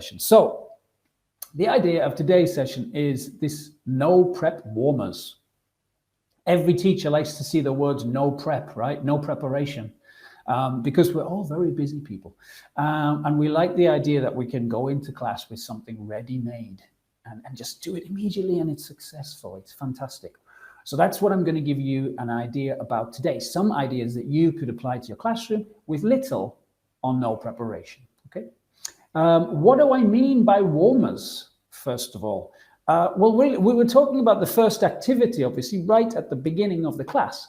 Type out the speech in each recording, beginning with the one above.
So the idea of today's session is this no prep warmers. Every teacher likes to see the words no prep, right? No preparation, because we're all very busy people. And we like the idea that we can go into class with something ready-made and just do it immediately and it's successful. It's fantastic. So that's what I'm going to give you an idea about today. Some ideas that you could apply to your classroom with little or no preparation, okay? What do I mean by warmers, first of all? Well, we were talking about the first activity, obviously, right at the beginning of the class.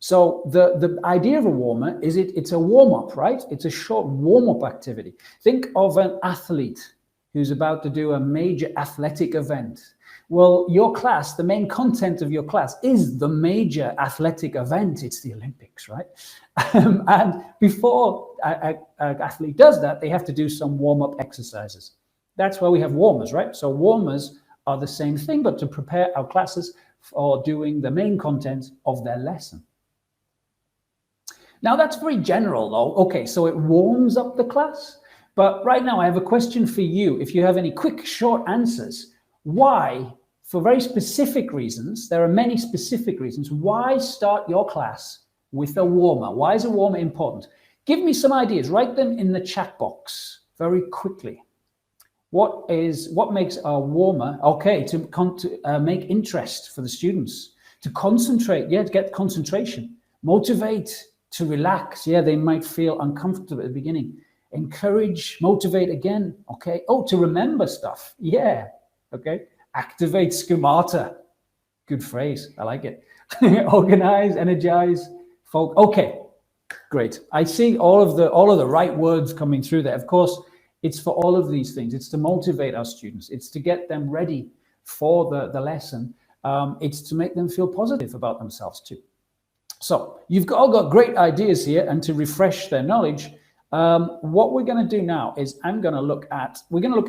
So the idea of a warmer is it's a warm-up, right? It's a short warm-up activity. Think of an athlete who's about to do a major athletic event. Well, your class, the main content of your class is the major athletic event. It's the Olympics, right? And before an athlete does that, they have to do some warm-up exercises. That's why we have warmers, right? So warmers are the same thing, but to prepare our classes for doing the main content of their lesson. Now that's very general though. Okay, so it warms up the class. But right now I have a question for you. If you have any quick, short answers, why, for very specific reasons, there are many specific reasons, why start your class with a warmer? Why is a warmer important? Give me some ideas. Write them in the chat box very quickly. What makes a warmer? Okay, to make interest for the students, to concentrate, yeah, to get concentration, motivate, to relax. Yeah, they might feel uncomfortable at the beginning. Encourage, motivate again. Okay. Oh, to remember stuff. Yeah. Okay. Activate schemata. Good phrase. I like it. Organize, energize, folk. Okay. Great. I see all of the right words coming through there. Of course, it's for all of these things. It's to motivate our students. It's to get them ready for the lesson. It's to make them feel positive about themselves too. So you've all got great ideas here, and to refresh their knowledge, what we're going to do now is we're going to look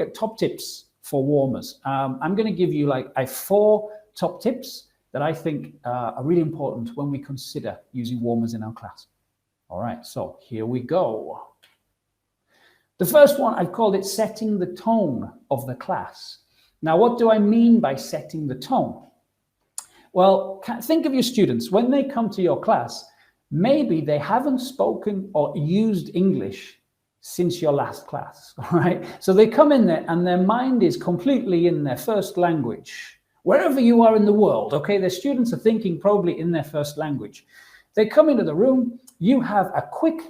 at top tips for warmers. I'm going to give you like 4 top tips that I think are really important when we consider using warmers in our class. All right, so here we go. The first one, I've called it setting the tone of the class. Now, what do I mean by setting the tone? Well, think of your students. When they come to your class, maybe they haven't spoken or used English since your last class, all right? So they come in there and their mind is completely in their first language. Wherever you are in the world, okay, their students are thinking probably in their first language. They come into the room, you have a quick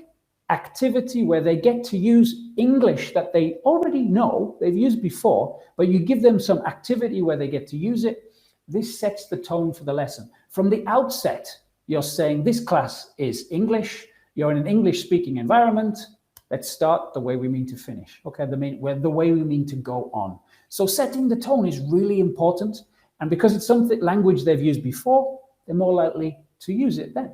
activity where they get to use English that they already know, they've used before, but you give them some activity where they get to use it. This sets the tone for the lesson. From the outset, you're saying this class is English, you're in an English-speaking environment, let's start the way we mean to finish, okay, the way we mean to go on. So setting the tone is really important, and because it's something language they've used before, they're more likely to use it then.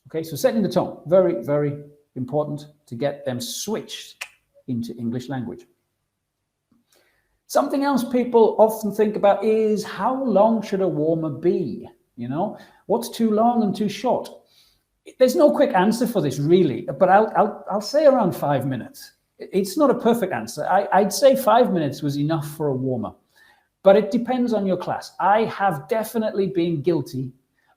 Okay, so setting the tone, very, very important to get them switched into English language. Something else people often think about is how long should a warmer be? You know, what's too long and too short? There's no quick answer for this really, but I'll say around 5 minutes. It's not a perfect answer. I'd say 5 minutes was enough for a warmer, but it depends on your class. I have definitely been guilty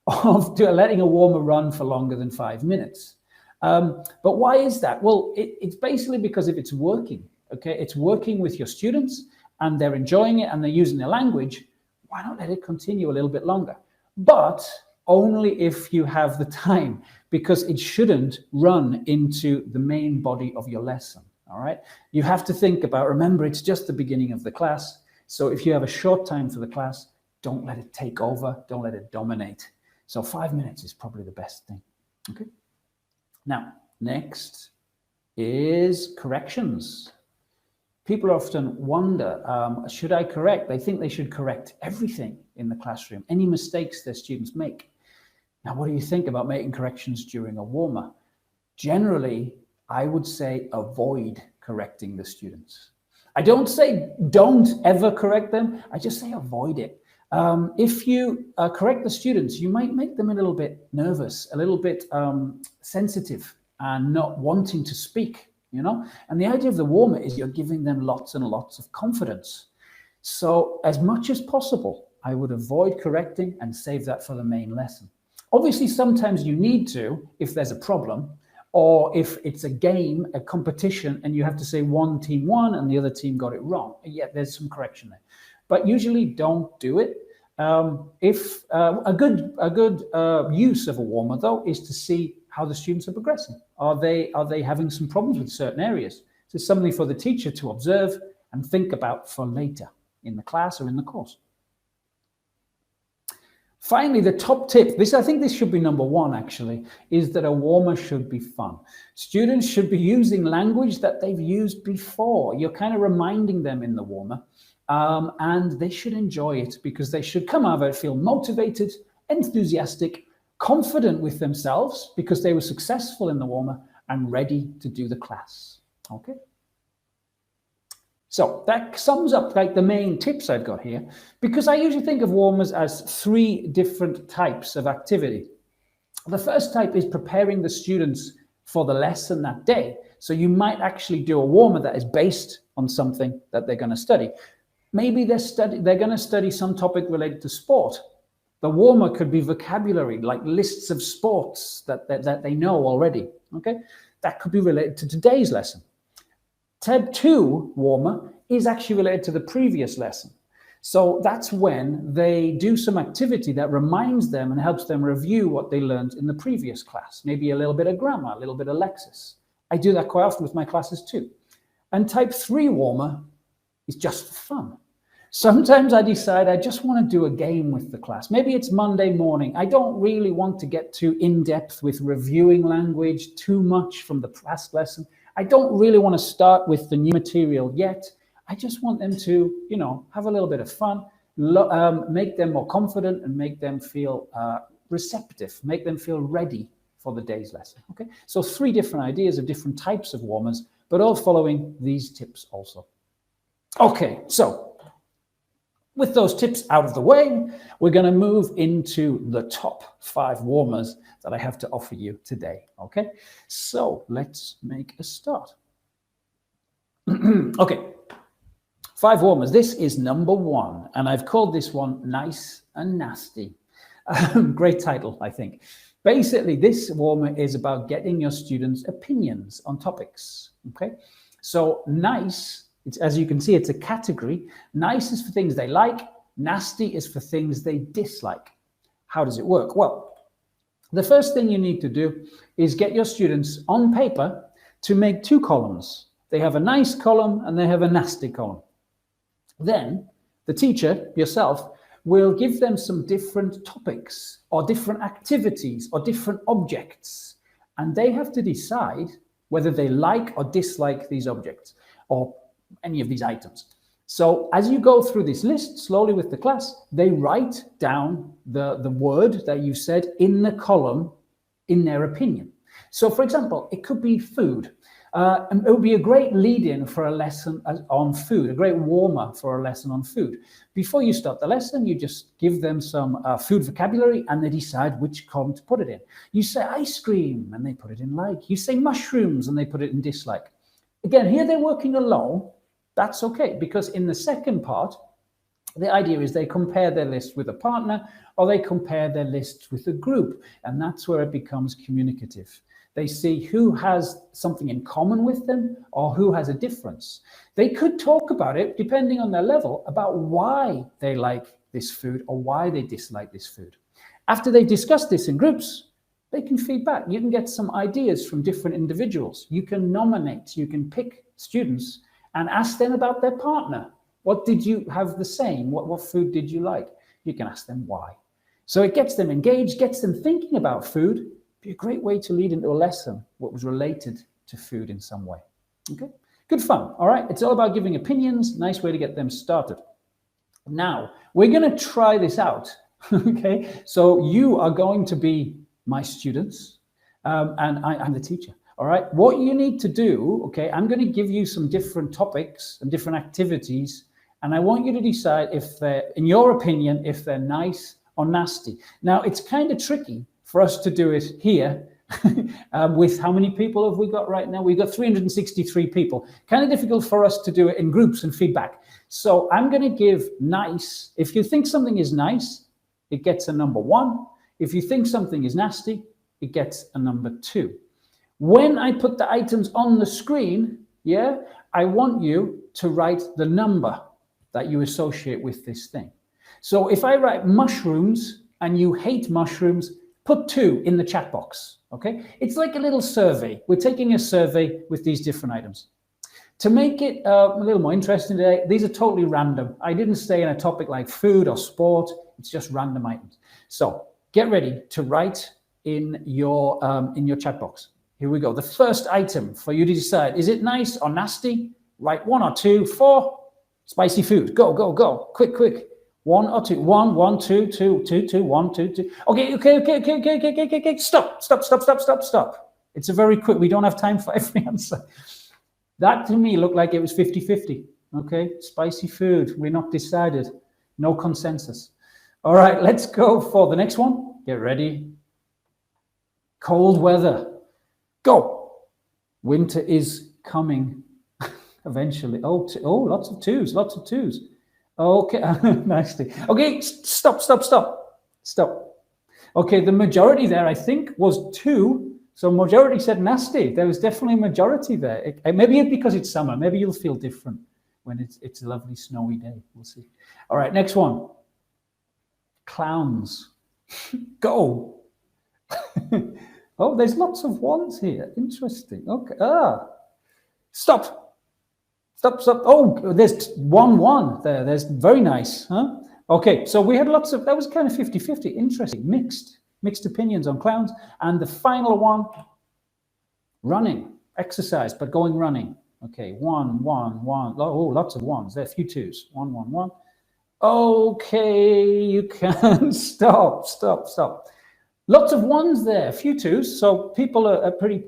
of letting a warmer run for longer than 5 minutes. But why is that? Well, it's basically because if it's working, okay, it's working with your students and they're enjoying it and they're using their language, why not let it continue a little bit longer? But only if you have the time, because it shouldn't run into the main body of your lesson, all right? You have to think about, remember, it's just the beginning of the class. So if you have a short time for the class, don't let it take over, don't let it dominate. So 5 minutes is probably the best thing, okay? Now, next is corrections. People often wonder, should I correct? They think they should correct everything in the classroom, any mistakes their students make. Now, what do you think about making corrections during a warmer? Generally, I would say avoid correcting the students. I don't say don't ever correct them. I just say avoid it. If you correct the students, you might make them a little bit nervous, a little bit sensitive and not wanting to speak you know? And the idea of the warmer is you're giving them lots and lots of confidence. So as much as possible, I would avoid correcting and save that for the main lesson. Obviously, sometimes you need to, if there's a problem, or if it's a game, a competition, and you have to say one team won and the other team got it wrong. Yeah, there's some correction there. But usually don't do it. If a good use of a warmer, though, is to see how the students are progressing. Are they having some problems with certain areas? So it's something for the teacher to observe and think about for later in the class or in the course. Finally, the top tip, I think this should be number one actually, is that a warmer should be fun. Students should be using language that they've used before. You're kind of reminding them in the warmer, and they should enjoy it because they should come out of it, feel motivated, enthusiastic, confident with themselves because they were successful in the warmer and ready to do the class. Okay. So that sums up like the main tips I've got here, because I usually think of warmers as 3 different types of activity. The first type is preparing the students for the lesson that day. So you might actually do a warmer that is based on something that they're going to study. Maybe they're going to study some topic related to sport. The warmer could be vocabulary, like lists of sports that they know already. Okay, that could be related to today's lesson. Tab 2 warmer is actually related to the previous lesson. So that's when they do some activity that reminds them and helps them review what they learned in the previous class. Maybe a little bit of grammar, a little bit of lexis. I do that quite often with my classes too. And type 3 warmer is just for fun. Sometimes I decide I just want to do a game with the class. Maybe it's Monday morning. I don't really want to get too in-depth with reviewing language too much from the past lesson. I don't really want to start with the new material yet. I just want them to, you know, have a little bit of fun, make them more confident and make them feel receptive, make them feel ready for the day's lesson. Okay, so 3 different ideas of different types of warmers, but all following these tips also. Okay, so with those tips out of the way, we're going to move into the top 5 warmers that I have to offer you today. Okay, so let's make a start. Okay, 5 warmers. This is number 1, and I've called this one Nice and Nasty. Great title, I think. Basically, this warmer is about getting your students' opinions on topics. Okay, so nice. As you can see, it's a category. Nice is for things they like. Nasty is for things they dislike. How does it work? Well, the first thing you need to do is get your students on paper to make 2 columns. They have a nice column and they have a nasty column. Then the teacher, yourself, will give them some different topics or different activities or different objects. And they have to decide whether they like or dislike these objects or any of these items. So as you go through this list slowly with the class, they write down the word that you said in the column in their opinion. So for example, it could be food. And it would be a great lead-in for a lesson on food, a great warmer for a lesson on food. Before you start the lesson, you just give them some food vocabulary and they decide which column to put it in. You say ice cream and they put it in like. You say mushrooms and they put it in dislike. Again, here they're working alone. That's okay, because in the second part, the idea is they compare their list with a partner or they compare their lists with a group, and that's where it becomes communicative. They see who has something in common with them or who has a difference. They could talk about it, depending on their level, about why they like this food or why they dislike this food. After they discuss this in groups, they can feedback. You can get some ideas from different individuals. You can nominate, you can pick students and ask them about their partner. What did you have the same? What food did you like? You can ask them why. So it gets them engaged, gets them thinking about food. Be a great way to lead into a lesson what was related to food in some way. Okay, good fun. All right, it's all about giving opinions. Nice way to get them started. Now we're going to try this out. Okay, so you are going to be my students, and I'm the teacher. All right, what you need to do, okay, I'm going to give you some different topics and different activities, and I want you to decide if they're, in your opinion, if they're nice or nasty. Now, it's kind of tricky for us to do it here With how many people have we got right now? We've got 363 people. Kind of difficult for us to do it in groups and feedback. So I'm going to give nice. If you think something is nice, it gets a number 1. If you think something is nasty, it gets a number 2. When I put the items on the screen, yeah, I want you to write the number that you associate with this thing. So if I write mushrooms and you hate mushrooms, put 2 in the chat box, okay? It's like a little survey. We're taking a survey with these different items. To make it a little more interesting today, these are totally random. I didn't stay in a topic like food or sport. It's just random items. So get ready to write in your chat box. Here we go. The first item for you to decide, is it nice or nasty? Write 1 or 2. 4, spicy food. Go, go, go. Quick, quick. 1 or 2. 1, 1, 2, 2, 2, 2, 1, 2, 2. Okay. Stop. It's a very quick. We don't have time for every answer. That to me looked like it was 50-50. Okay, spicy food. We're not decided. No consensus. All right, let's go for the next one. Get ready. Cold weather. Go. Winter is coming eventually. Oh, lots of 2s. Lots of 2s. Okay, nicely. Okay, stop. Okay, the majority there, I think, was 2. So majority said nasty. There was definitely a majority there. Maybe because it's summer. Maybe you'll feel different when it's a lovely snowy day. We'll see. All right, next one. Clowns. Go. Oh, there's lots of 1s here. Interesting. Okay. Stop. Oh, there's 1 there. There's very nice, huh? Okay, so we had lots of, that was kind of 50-50. Interesting, mixed opinions on clowns. And the final one, running, exercise, but going running. Okay, 1. Oh, lots of 1s. There are a few 2s. 1. Okay, you can stop. Lots of 1s there, a few 2s. So people are pretty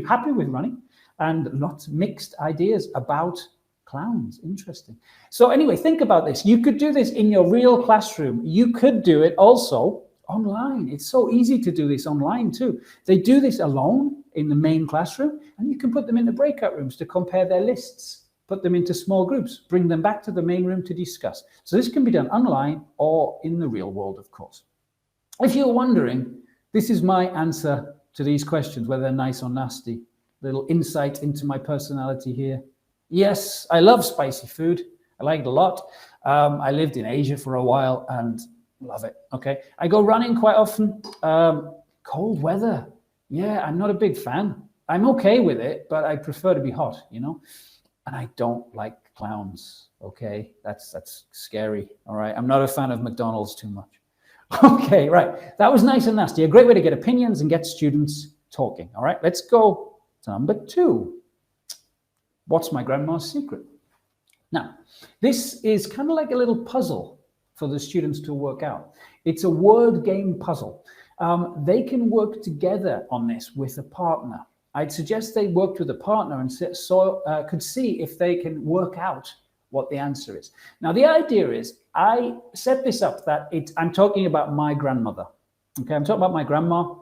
happy with running. And lots of mixed ideas about clowns. Interesting. So anyway, think about this. You could do this in your real classroom. You could do it also online. It's so easy to do this online too. They do this alone in the main classroom, and you can put them in the breakout rooms to compare their lists, put them into small groups, bring them back to the main room to discuss. So this can be done online or in the real world, of course. If you're wondering, this is my answer to these questions, whether they're nice or nasty. Little insight into my personality here. Yes, I love spicy food. I like it a lot. I lived in Asia for a while and love it. Okay, I go running quite often. Cold weather. Yeah, I'm not a big fan. I'm okay with it, but I prefer to be hot, you know. And I don't like clowns. Okay, that's scary. All right, I'm not a fan of McDonald's too much. Okay, right. That was nice and nasty. A great way to get opinions and get students talking. All right, let's go. Number 2, what's my grandma's secret? Now, this is kind of like a little puzzle for the students to work out. It's a word game puzzle. They can work together on this with a partner. I'd suggest they worked with a partner and could see if they can work out what the answer is. Now, the idea is I set this up that I'm talking about my grandmother. Okay, I'm talking about my grandma.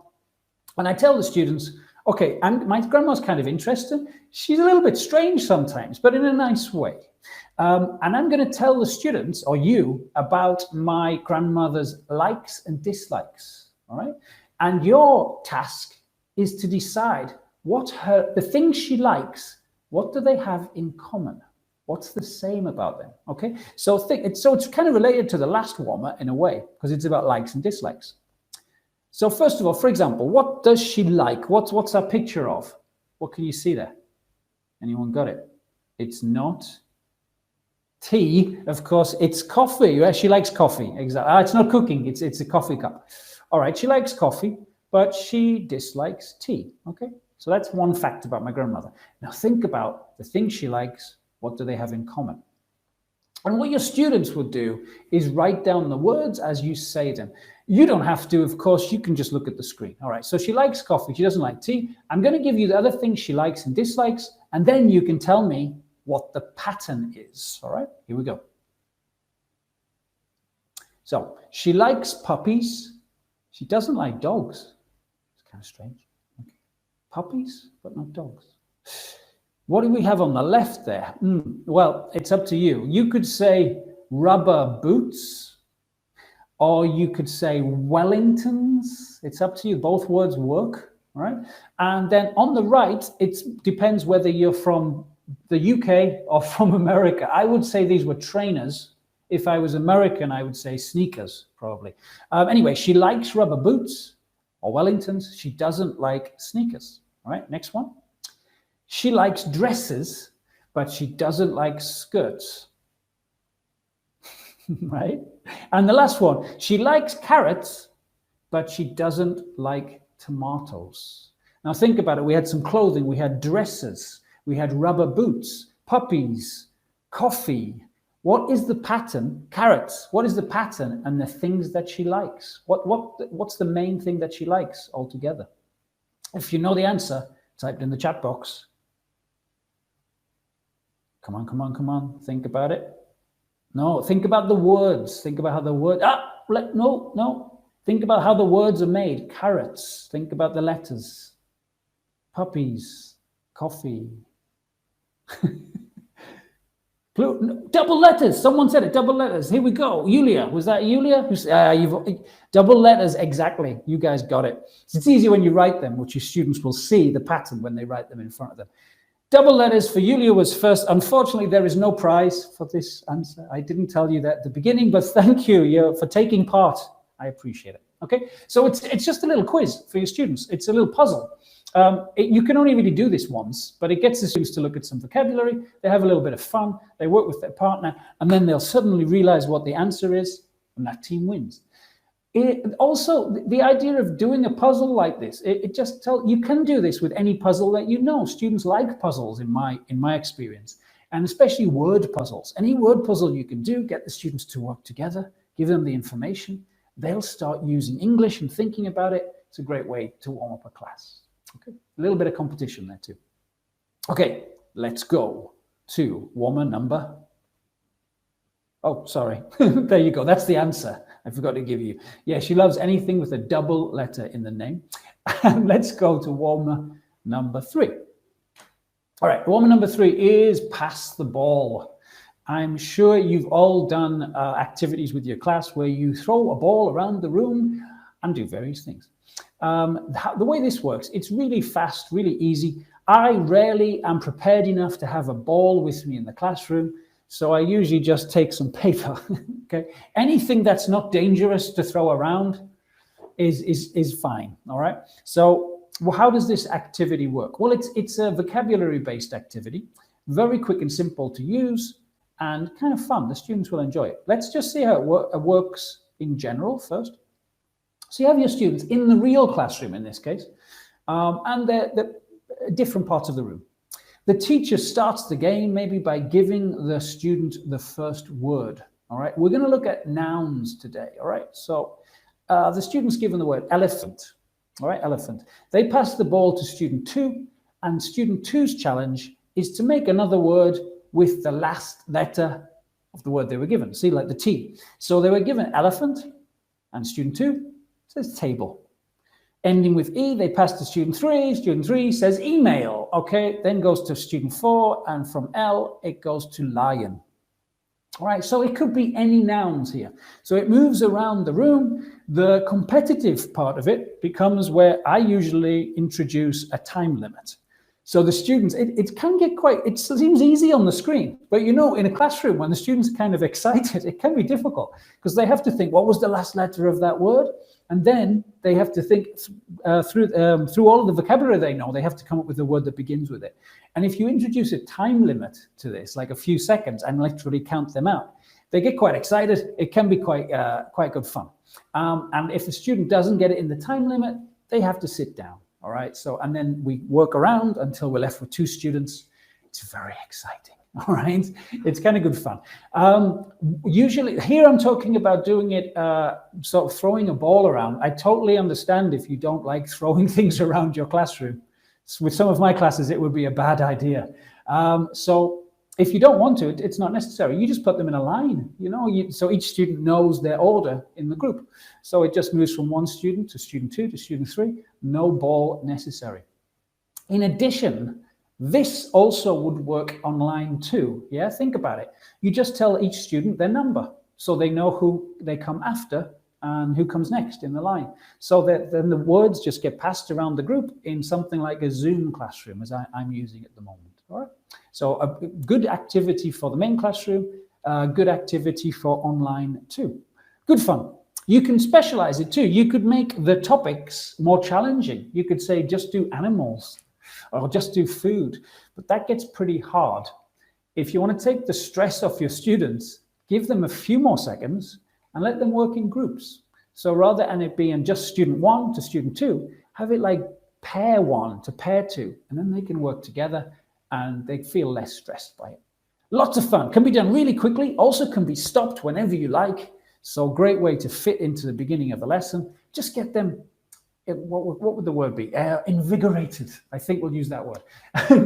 And I tell the students, okay, my grandma's kind of interesting. She's a little bit strange sometimes, but in a nice way. And I'm going to tell the students, or you, about my grandmother's likes and dislikes, all right? And your task is to decide the things she likes, what do they have in common? What's the same about them, okay? So it's kind of related to the last warmer in a way, because it's about likes and dislikes. So first of all, for example, what does she like? What's our picture of? What can you see there? Anyone got it? It's not tea, of course. It's coffee. Yeah, she likes coffee. Exactly. It's not cooking. It's a coffee cup. All right. She likes coffee, but she dislikes tea. Okay. So that's one fact about my grandmother. Now think about the things she likes. What do they have in common? And what your students would do is write down the words as you say them. You don't have to, of course, you can just look at the screen. All right, so she likes coffee, she doesn't like tea. I'm going to give you the other things she likes and dislikes, and then you can tell me what the pattern is. All right, here we go. So she likes puppies. She doesn't like dogs. It's kind of strange. Okay. Puppies, but not dogs. What do we have on the left there? Well, it's up to you. You could say rubber boots, or you could say Wellingtons. It's up to you. Both words work, all right? And then on the right, it depends whether you're from the UK or from America. I would say these were trainers. If I was American, I would say sneakers, probably. Anyway, she likes rubber boots or Wellingtons. She doesn't like sneakers. All right, next one. She likes dresses, but she doesn't like skirts. Right? And the last one, she likes carrots, but she doesn't like tomatoes. Now think about it. We had some clothing. We had dresses. We had rubber boots, puppies, coffee. What is the pattern? Carrots. What is the pattern and the things that she likes? What's the main thing that she likes altogether? If you know the answer, type it in the chat box. Come on, come on, come on. Think about it. No, think about the words. Think about how the word, no. Think about how the words are made. Carrots. Think about the letters. Puppies, coffee. Double letters. Someone said it. Double letters. Here we go. Yulia. Was that Yulia? Double letters. Exactly. You guys got it. It's easy when you write them, which your students will see the pattern when they write them in front of them. Double letters for Yulia was first. Unfortunately, there is no prize for this answer. I didn't tell you that at the beginning, but thank you for taking part. I appreciate it. Okay. So it's just a little quiz for your students. It's a little puzzle. You can only really do this once, but it gets the students to look at some vocabulary. They have a little bit of fun. They work with their partner, and then they'll suddenly realize what the answer is, and that team wins. Also, the idea of doing a puzzle like this, it just tells you can do this with any puzzle that you know. Students like puzzles in my experience, and especially word puzzles. Any word puzzle you can do, get the students to work together, give them the information. They'll start using English and thinking about it. It's a great way to warm up a class. Okay, a little bit of competition there too. Okay, let's go to warmer number. Oh, sorry. There you go. That's the answer. I forgot to give you. Yeah, she loves anything with a double letter in the name. And let's go to warmer number 3. All right, warmer number 3 is pass the ball. I'm sure you've all done activities with your class where you throw a ball around the room and do various things. The way this works, it's really fast, really easy. I rarely am prepared enough to have a ball with me in the classroom, so I usually just take some paper. Okay, anything that's not dangerous to throw around is fine. All right. So how does this activity work? Well, it's a vocabulary-based activity, very quick and simple to use, and kind of fun. The students will enjoy it. Let's just see how it works in general first. So you have your students in the real classroom in this case, and they're different parts of the room. The teacher starts the game maybe by giving the student the first word. All right, we're going to look at nouns today. All right, so the student's given the word elephant. All right, elephant. They pass the ball to student 2, and student 2's challenge is to make another word with the last letter of the word they were given. See, like the T. So they were given elephant, and student 2 says table. Ending with E, they pass to student 3. Student 3 says email. Okay, then goes to student 4, and from L, it goes to lion. All right, so it could be any nouns here. So it moves around the room. The competitive part of it becomes where I usually introduce a time limit. So the students, it can get quite, it seems easy on the screen, but you know, in a classroom, when the students are kind of excited, it can be difficult because they have to think, what was the last letter of that word? And then they have to think through all of the vocabulary they know, they have to come up with a word that begins with it. And if you introduce a time limit to this, like a few seconds, and literally count them out, they get quite excited. It can be quite good fun. And if the student doesn't get it in the time limit, they have to sit down. All right. So, and then we work around until we're left with 2 students. It's very exciting. All right. It's kind of good fun. Usually here I'm talking about doing it, sort of throwing a ball around. I totally understand if you don't like throwing things around your classroom. With some of my classes, it would be a bad idea. So If you don't want to, it's not necessary. You just put them in a line, so each student knows their order in the group. So it just moves from one student to student 2 to student 3. No ball necessary. In addition, this also would work on line 2. Yeah, think about it. You just tell each student their number, so they know who they come after and who comes next in the line. So that then the words just get passed around the group in something like a Zoom classroom, as I'm using at the moment. All right. So a good activity for the main classroom, good activity for online too. Good fun. You can specialize it too. You could make the topics more challenging. You could say just do animals or just do food, but that gets pretty hard. If you want to take the stress off your students, give them a few more seconds and let them work in groups. So rather than it being just student 1 to student 2, have it like pair 1 to pair 2, and then they can work together and they feel less stressed by it. Lots of fun. Can be done really quickly. Also can be stopped whenever you like. So great way to fit into the beginning of the lesson. Just get them, what would the word be? Invigorated. I think we'll use that word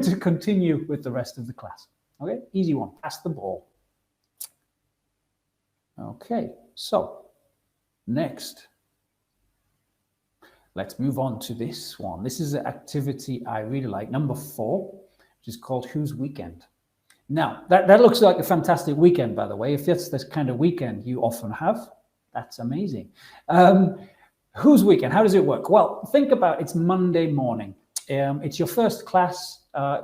to continue with the rest of the class. Okay, easy one. Pass the ball. Okay, so next, let's move on to this one. This is an activity I really like, number 4, which is called Whose Weekend. Now, that looks like a fantastic weekend, by the way. If that's the kind of weekend you often have, that's amazing. Whose weekend? How does it work? Well, think about it's Monday morning. It's your first class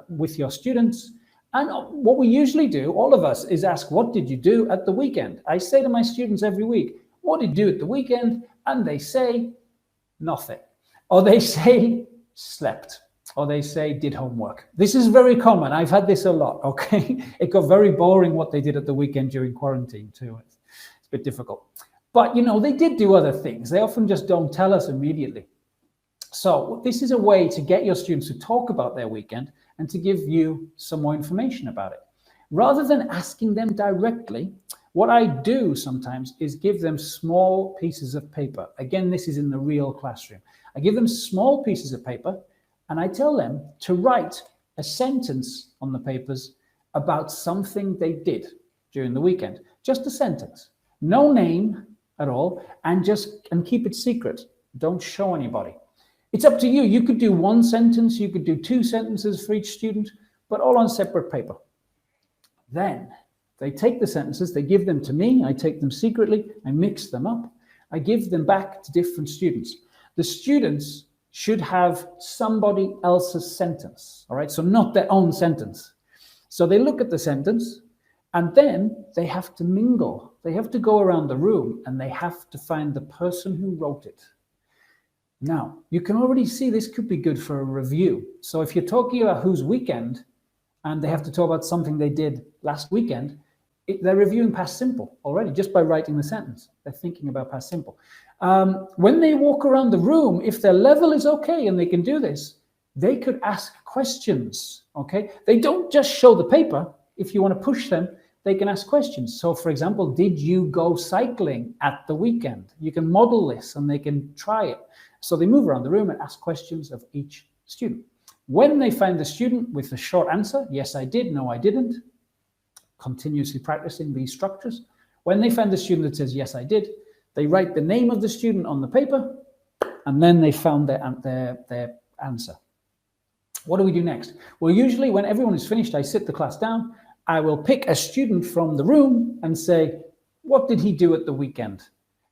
with your students. And what we usually do, all of us, is ask, what did you do at the weekend? I say to my students every week, what did you do at the weekend? And they say, nothing. Or they say, slept. Or they say, did homework. This is very common. I've had this a lot, okay? It got very boring what they did at the weekend during quarantine too. It's a bit difficult. But, they did do other things. They often just don't tell us immediately. So this is a way to get your students to talk about their weekend and to give you some more information about it. Rather than asking them directly, what I do sometimes is give them small pieces of paper. Again, this is in the real classroom. I give them small pieces of paper and I tell them to write a sentence on the papers about something they did during the weekend. Just a sentence, no name at all, and keep it secret. Don't show anybody. It's up to you. You could do 1 sentence, you could do 2 sentences for each student, but all on separate paper. Then they take the sentences, they give them to me, I take them secretly, I mix them up, I give them back to different students. The students should have somebody else's sentence, all right? So not their own sentence. So they look at the sentence and then they have to mingle. They have to go around the room and they have to find the person who wrote it. Now, you can already see this could be good for a review. So if you're talking about whose weekend and they have to talk about something they did last weekend, they're reviewing past simple already just by writing the sentence. They're thinking about past simple. When they walk around the room, if their level is okay and they can do this, they could ask questions, okay? They don't just show the paper. If you want to push them, they can ask questions. So for example, did you go cycling at the weekend? You can model this and they can try it. So they move around the room and ask questions of each student. When they find the student with the short answer, yes, I did, no, I didn't, continuously practicing these structures. When they find the student that says, yes, I did, they write the name of the student on the paper, and then they found their answer. What do we do next? Well, usually when everyone is finished, I sit the class down, I will pick a student from the room and say, what did he do at the weekend?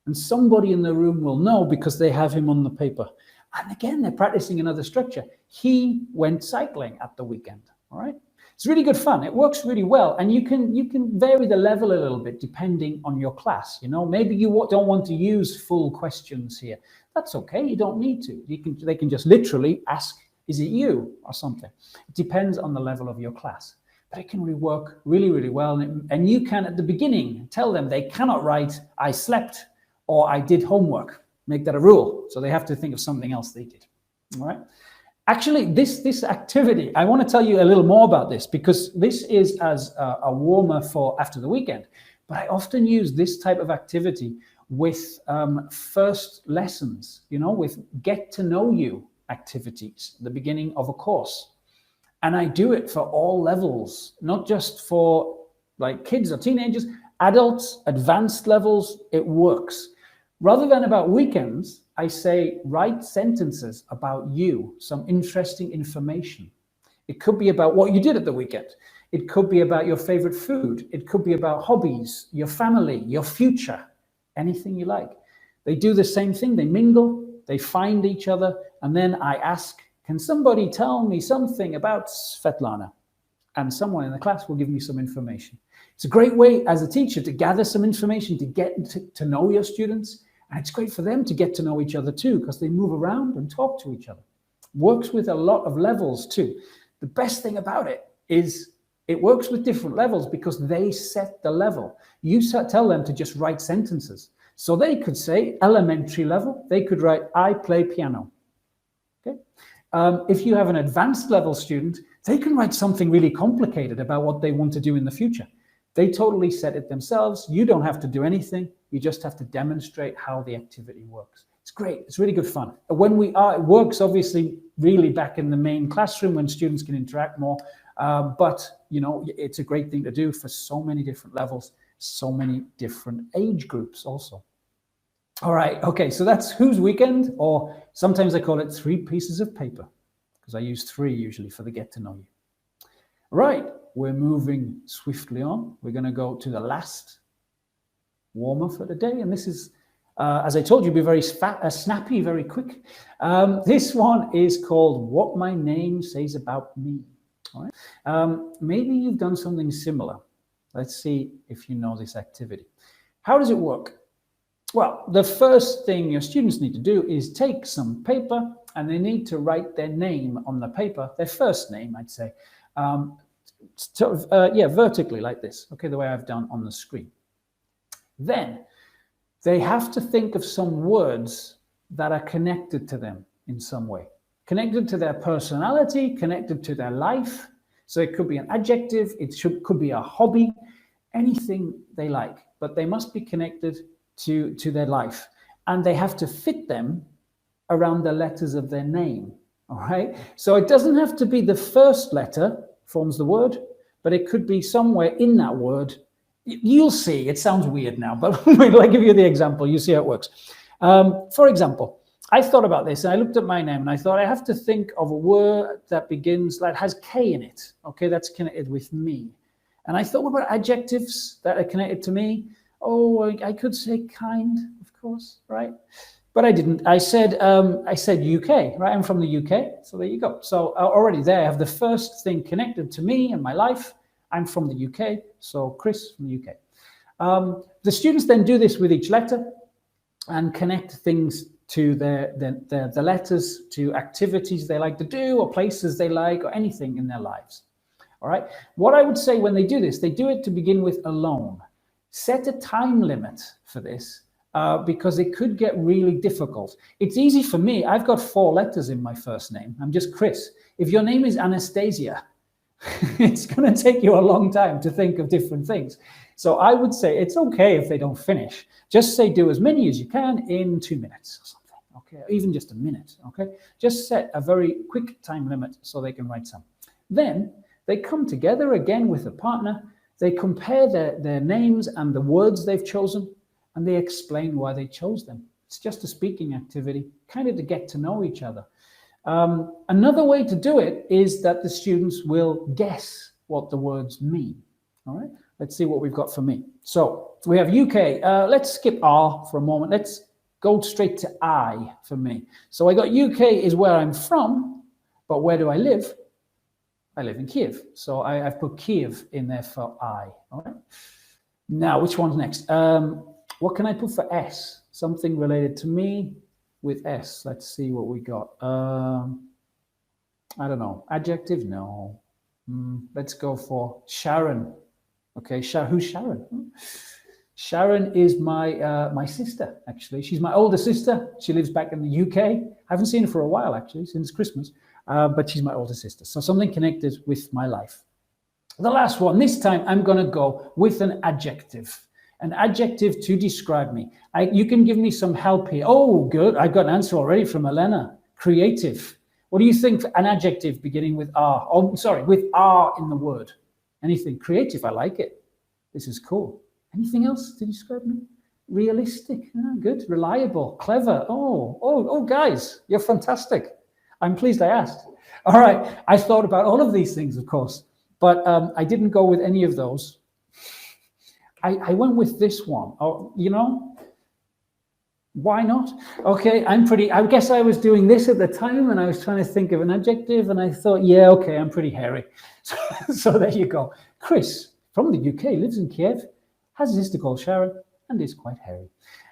And somebody in the room will know because they have him on the paper. And again, they're practicing another structure. He went cycling at the weekend, all right? It's really good fun. It works really well. And you can vary the level a little bit depending on your class. Maybe you don't want to use full questions here. That's okay. You don't need to. They can just literally ask, is it you or something? It depends on the level of your class. But it can really work really, really well. And you can, at the beginning, tell them they cannot write, I slept or I did homework. Make that a rule. So they have to think of something else they did. All right. Actually, this activity, I want to tell you a little more about this because this is as a warmer for after the weekend. But I often use this type of activity with first lessons, with get to know you activities, the beginning of a course. And I do it for all levels, not just for like kids or teenagers, adults, advanced levels, it works. Rather than about weekends, I say, write sentences about you, some interesting information. It could be about what you did at the weekend. It could be about your favorite food. It could be about hobbies, your family, your future, anything you like. They do the same thing. They mingle, they find each other, and then I ask, can somebody tell me something about Svetlana? And someone in the class will give me some information. It's a great way as a teacher to gather some information, to get to know your students. And it's great for them to get to know each other too, because they move around and talk to each other. Works with a lot of levels too. The best thing about it is it works with different levels because they set the level. You tell them to just write sentences. So they could say elementary level, they could write, I play piano. Okay. If you have an advanced level student, they can write something really complicated about what they want to do in the future. They totally set it themselves. You don't have to do anything. You just have to demonstrate how the activity works. It's great. It's really good fun. When it works obviously really back in the main classroom when students can interact more. But you know, it's a great thing to do for so many different levels, so many different age groups also. All right. Okay. So that's whose weekend, or sometimes I call it 3 pieces of paper because I use 3 usually for the get to know you. Right. We're moving swiftly on. We're going to go to the last warmer for the day. And this is, as I told you, be very snappy, very quick. This one is called What My Name Says About Me. All right. Maybe you've done something similar. Let's see if you know this activity. How does it work? Well, the first thing your students need to do is take some paper and they need to write their name on the paper, their first name, I'd say. Vertically like this, okay, the way I've done on the screen. Then they have to think of some words that are connected to them in some way, connected to their personality, connected to their life. So it could be an adjective, could be a hobby, anything they like, but they must be connected to their life. And they have to fit them around the letters of their name, all right? So it doesn't have to be the first letter forms the word, but it could be somewhere in that word. You'll see, it sounds weird now, but I'll give you the example, you see how it works. For example, I thought about this and I looked at my name and I thought I have to think of a word that begins, that has K in it, okay, that's connected with me. And I thought, what about adjectives that are connected to me? Oh, I could say kind, of course, right? But I didn't. I said UK, right? I'm from the UK, so there you go. So already there, I have the first thing connected to me and my life. I'm from the UK, so Chris from the UK. The students then do this with each letter and connect things to the letters, to activities they like to do, or places they like, or anything in their lives. All right. What I would say when they do this, they do it to begin with alone. Set a time limit for this. Because it could get really difficult. It's easy for me. I've got 4 letters in my first name. I'm just Chris. If your name is Anastasia, it's going to take you a long time to think of different things. So I would say it's okay if they don't finish. Just say do as many as you can in 2 minutes or something, okay? Even just a minute, okay? Just set a very quick time limit so they can write some. Then they come together again with a partner. They compare their names and the words they've chosen, and they explain why they chose them. It's just a speaking activity, kind of to get to know each other. Another way to do it is that the students will guess what the words mean. All right, let's see what we've got for me. So we have UK. Let's skip R for a moment. Let's go straight to I for me. So I got UK is where I'm from, but where do I live? I live in Kiev. So I've put Kiev in there for I. All right. Now, which one's next? What can I put for S? Something related to me with S. Let's see what we got. I don't know. Adjective? No. Let's go for Sharon. Okay, who's Sharon? Sharon is my sister, actually. She's my older sister. She lives back in the UK. I haven't seen her for a while, actually, since Christmas. But she's my older sister. So something connected with my life. The last one, this time I'm going to go with an adjective. An adjective to describe me. You can give me some help here. Oh, good. I got an answer already from Elena. Creative. What do you think for an adjective beginning with R? Oh, sorry, with R in the word. Anything creative, I like it. This is cool. Anything else to describe me? Realistic, good. Reliable, clever. Oh, guys, you're fantastic. I'm pleased I asked. All right, I thought about all of these things, of course, but I didn't go with any of those. I went with this one. Oh, you know, why not? Okay, I guess I was doing this at the time and I was trying to think of an adjective and I thought, yeah, okay, I'm pretty hairy. So there you go. Chris from the UK, lives in Kiev, has a sister called Sharon and is quite hairy.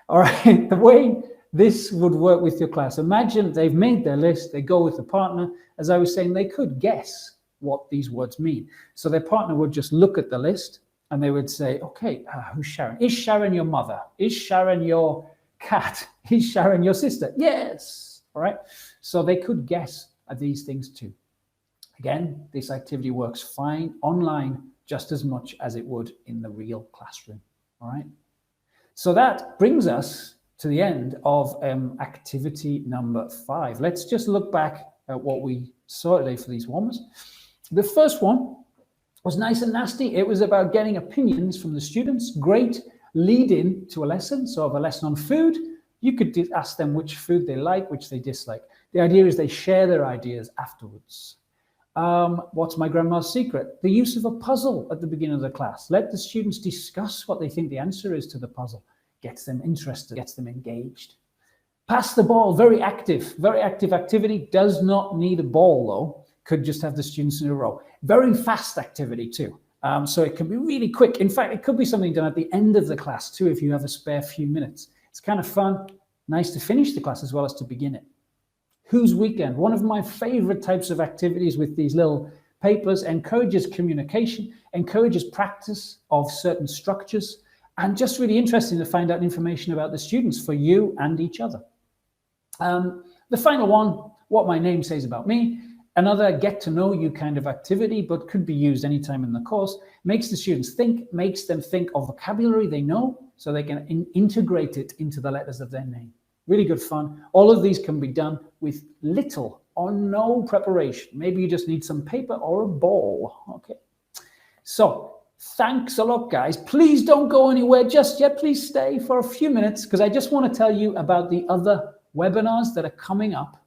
All right, the way this would work with your class, imagine they've made their list, they go with the partner. As I was saying, they could guess what these words mean. So their partner would just look at the list and they would say, okay, who's Sharon? Is Sharon your mother? Is Sharon your cat? Is Sharon your sister? Yes. All right. So they could guess at these things too. Again, this activity works fine online just as much as it would in the real classroom. All right. So that brings us to the end of activity number 5. Let's just look back at what we saw today for these warmers. The first one was nice and nasty. It was about getting opinions from the students. Great lead-in to a lesson. So of a lesson on food, you could ask them which food they like, which they dislike. The idea is they share their ideas afterwards. What's my grandma's secret? The use of a puzzle at the beginning of the class. Let the students discuss what they think the answer is to the puzzle. Gets them interested, gets them engaged. Pass the ball, very active activity. Does not need a ball though. Could just have the students in a row. Very fast activity too. So it can be really quick. In fact, it could be something done at the end of the class too, if you have a spare few minutes. It's kind of fun, nice to finish the class as well as to begin it. Whose weekend? One of my favorite types of activities with these little papers. Encourages communication, encourages practice of certain structures, and just really interesting to find out information about the students for you and each other. The final one, what my name says about me. Another get to know you kind of activity, but could be used anytime in the course. Makes the students think, makes them think of vocabulary they know, so they can integrate it into the letters of their name. Really good fun. All of these can be done with little or no preparation. Maybe you just need some paper or a ball. Okay. So thanks a lot, guys. Please don't go anywhere just yet. Please stay for a few minutes because I just want to tell you about the other webinars that are coming up